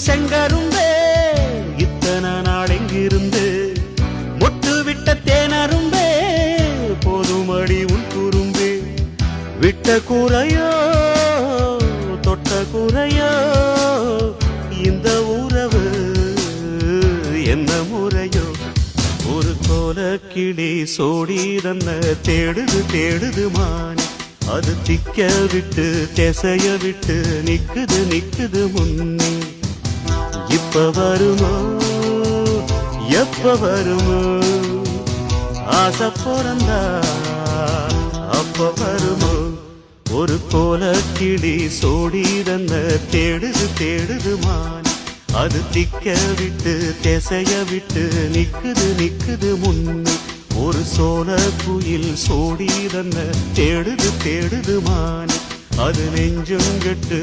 செங்கரும்பே இத்தனை நாள் எங்கிருந்து மொட்டு விட்ட தேனரும்பே போதுமடி உன் குறும்பே விட்ட கூரையோ தொட்ட கூரையோ இந்த உறவு என்ன முறையோ ஒரு கோலக்கிளி சோடி தன்ன தேடுது தேடுது மானே அது திக்க விட்டு திசைய விட்டு நிக்குது நிக்குது முன்னே இப்ப வருமோ எப்ப வருமோ ஆசை பிறந்தா அப்ப வருமோ ஒரு கோலக்கிளி சோடி தன்ன தேடுது தேடுது மான் அது திக்க விட்டு திசைய விட்டு நிக்குது நிக்குது முன்னே ஒரு சோழ குயில் சோடி தன்ன தேடுது தேடுது மான் அது நெஞ்சும் கெட்டு